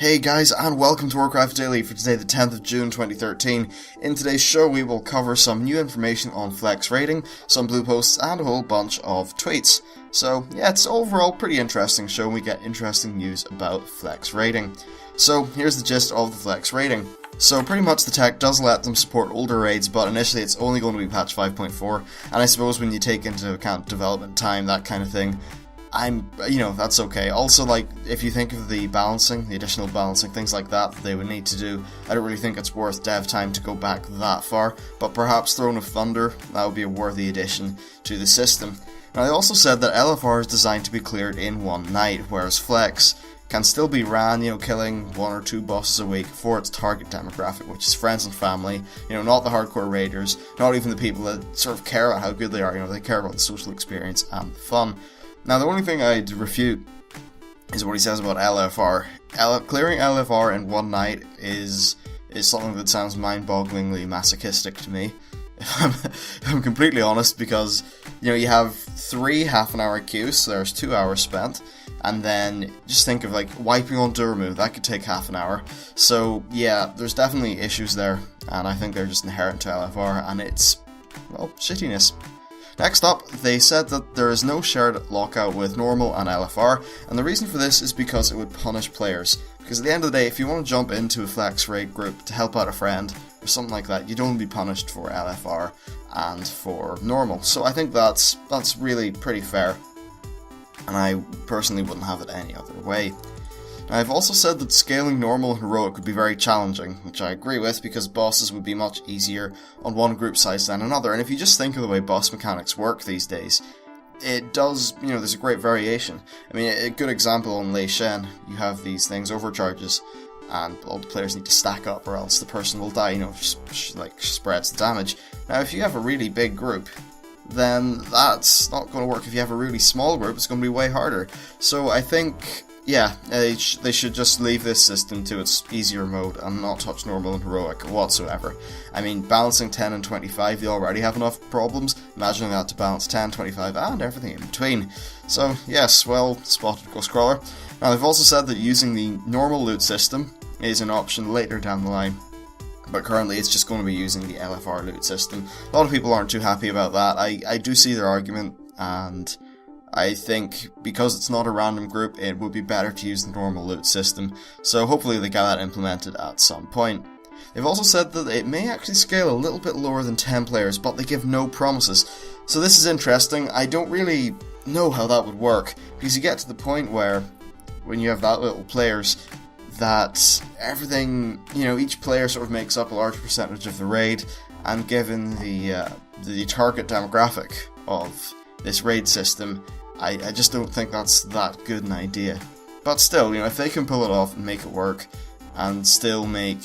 Hey guys, and welcome to Warcraft Daily for today, the 10th of June 2013. In today's show, we will cover some new information on flex rating, some blue posts, and a whole bunch of tweets. So, yeah, it's overall pretty interesting show, and we get interesting news about flex rating. So, here's the gist of the flex rating. So, pretty much the tech does let them support older raids, but initially it's only going to be patch 5.4, and I suppose when you take into account development time, that kind of thing, that's okay. Also, if you think of the balancing, the additional balancing, things like that they would need to do, I don't really think it's worth dev time to go back that far, but perhaps Throne of Thunder, that would be a worthy addition to the system. Now, they also said that LFR is designed to be cleared in one night, whereas Flex can still be ran, killing 1 or 2 bosses a week for its target demographic, which is friends and family, not the hardcore raiders, not even the people that sort of care about how good they are, they care about the social experience and the fun. Now, the only thing I'd refute is what he says about LFR. Clearing LFR in one night is something that sounds mind-bogglingly masochistic to me, if I'm completely honest, because, you have 3 half-an-hour queues, so there's 2 hours spent, and then just think of, wiping on Durmu, that could take half an hour. So, yeah, there's definitely issues there, and I think they're just inherent to LFR, and it's, shittiness. Next up, they said that there is no shared lockout with normal and LFR, and the reason for this is because it would punish players. Because at the end of the day, if you want to jump into a flex raid group to help out a friend, or something like that, you don't want to be punished for LFR and for normal. So I think that's really pretty fair, and I personally wouldn't have it any other way. Now, I've also said that scaling normal and heroic would be very challenging, which I agree with, because bosses would be much easier on one group size than another, and if you just think of the way boss mechanics work these days, it does, there's a great variation. I mean, a good example on Lei Shen, you have these things, overcharges, and all the players need to stack up or else the person will die, spreads the damage. Now, if you have a really big group, then that's not going to work. If you have a really small group, it's going to be way harder. So I think, yeah, they should just leave this system to its easier mode and not touch normal and heroic whatsoever. I mean, balancing 10 and 25, they already have enough problems. Imagining that to balance 10, 25, and everything in between. So, yes, well spotted, ghostcrawler. Now, they've also said that using the normal loot system is an option later down the line, but currently it's just going to be using the LFR loot system. A lot of people aren't too happy about that. I do see their argument, and I think because it's not a random group, it would be better to use the normal loot system, so hopefully they get that implemented at some point. They've also said that it may actually scale a little bit lower than 10 players, but they give no promises. So this is interesting. I don't really know how that would work, because you get to the point where, when you have that little players, that everything, each player sort of makes up a large percentage of the raid, and given the target demographic of this raid system, I just don't think that's that good an idea. But still, if they can pull it off and make it work, and still make,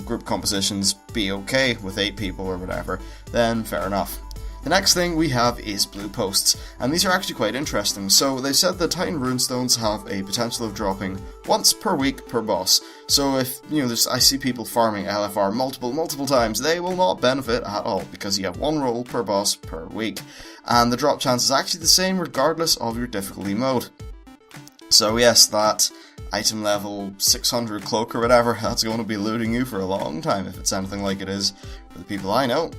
group compositions be okay with 8 people or whatever, then fair enough. The next thing we have is blue posts, and these are actually quite interesting. So they said that Titan runestones have a potential of dropping once per week per boss. So if, I see people farming LFR multiple times, they will not benefit at all, because you have 1 roll per boss per week. And the drop chance is actually the same regardless of your difficulty mode. So yes, that item level 600 cloak or whatever, that's going to be looting you for a long time if it's anything like it is for the people I know.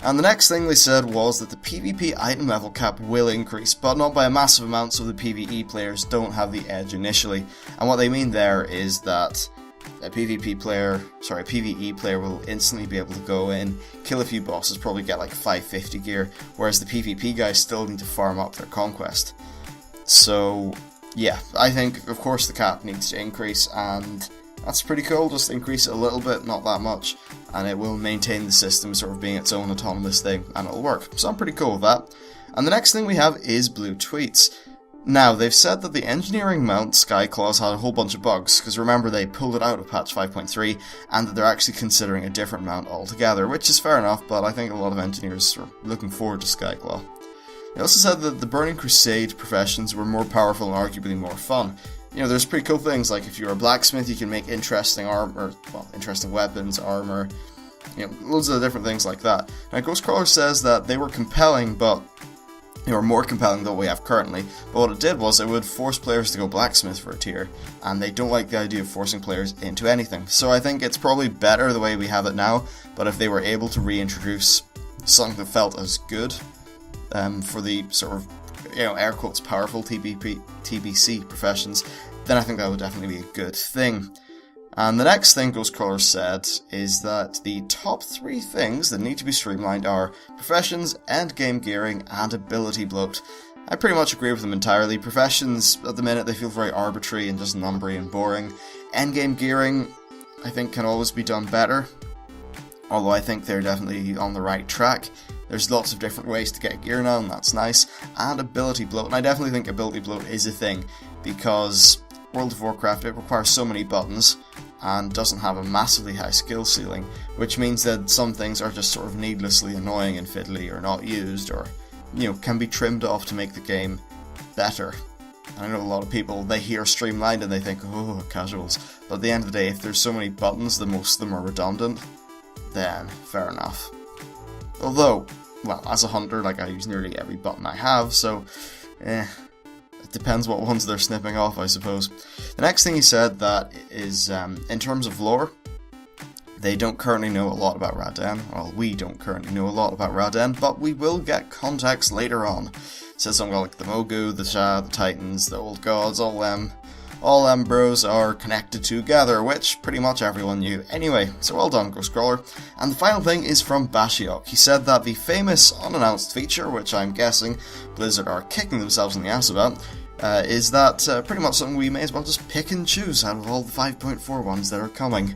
And the next thing they said was that the PvP item level cap will increase, but not by a massive amount, so the PvE players don't have the edge initially. And what they mean there is that a PvE player will instantly be able to go in, kill a few bosses, probably get 550 gear, whereas the PvP guys still need to farm up their conquest. So, yeah, I think, of course, the cap needs to increase, and that's pretty cool. Just increase it a little bit, not that much, and it will maintain the system sort of being its own autonomous thing, and it'll work. So I'm pretty cool with that. And the next thing we have is blue tweets. Now, they've said that the engineering mount Skyclaws had a whole bunch of bugs, because remember they pulled it out of patch 5.3, and that they're actually considering a different mount altogether, which is fair enough, but I think a lot of engineers are looking forward to Skyclaw. They also said that the Burning Crusade professions were more powerful and arguably more fun. There's pretty cool things, like if you're a blacksmith, you can make interesting interesting weapons, armor, loads of different things like that. Now, Ghostcrawler says that they were compelling, but They were more compelling than what we have currently, but what it did was it would force players to go blacksmith for a tier, and they don't like the idea of forcing players into anything. So I think it's probably better the way we have it now, but if they were able to reintroduce something that felt as good for the sort of, air quotes, powerful TBC professions, then I think that would definitely be a good thing. And the next thing ghostcrawler said is that the top 3 things that need to be streamlined are professions, endgame gearing, and ability bloat. I pretty much agree with them entirely. Professions, at the minute, they feel very arbitrary and just numbery and boring. Endgame gearing, I think, can always be done better, although I think they're definitely on the right track. There's lots of different ways to get gear now, and that's nice. And ability bloat, and I definitely think ability bloat is a thing, because World of Warcraft, it requires so many buttons, and doesn't have a massively high skill ceiling, which means that some things are just sort of needlessly annoying and fiddly, or not used, or, can be trimmed off to make the game better. I know a lot of people, they hear streamlined and they think, oh, casuals, but at the end of the day, if there's so many buttons that most of them are redundant, then fair enough. Although, well, as a hunter, I use nearly every button I have, so, it depends what ones they're snipping off, I suppose. The next thing he said that is, in terms of lore, they don't currently know a lot about Raden. Well, we don't currently know a lot about Raden, but we will get context later on. It says something like the Mogu, the Shah, the Titans, the Old Gods, all them bros are connected together, which pretty much everyone knew anyway, so well done, Ghostcrawler. And the final thing is from Bashiok. He said that the famous unannounced feature, which I'm guessing Blizzard are kicking themselves in the ass about, is that pretty much something we may as well just pick and choose out of all the 5.4 ones that are coming.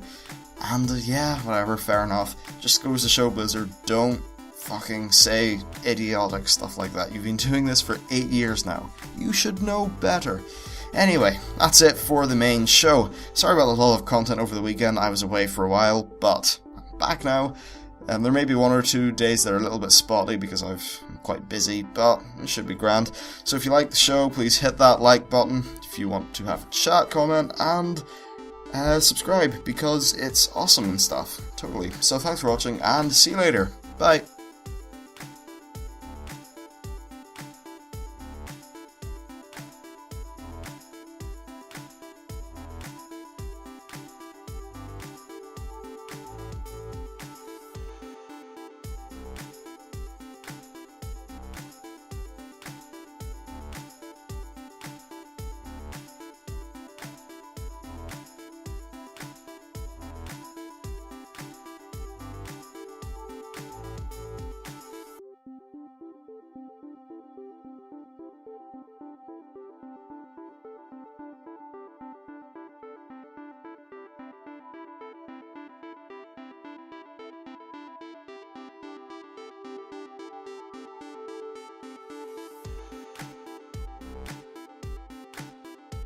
And yeah, whatever, fair enough. Just goes to show Blizzard, don't fucking say idiotic stuff like that. You've been doing this for 8 years now. You should know better. Anyway, that's it for the main show. Sorry about the lot of content over the weekend. I was away for a while, but I'm back now. There may be 1 or 2 days that are a little bit spotty because I'm quite busy, but it should be grand. So if you like the show, please hit that like button if you want to have a chat, comment, and subscribe because it's awesome and stuff. Totally. So thanks for watching and see you later. Bye.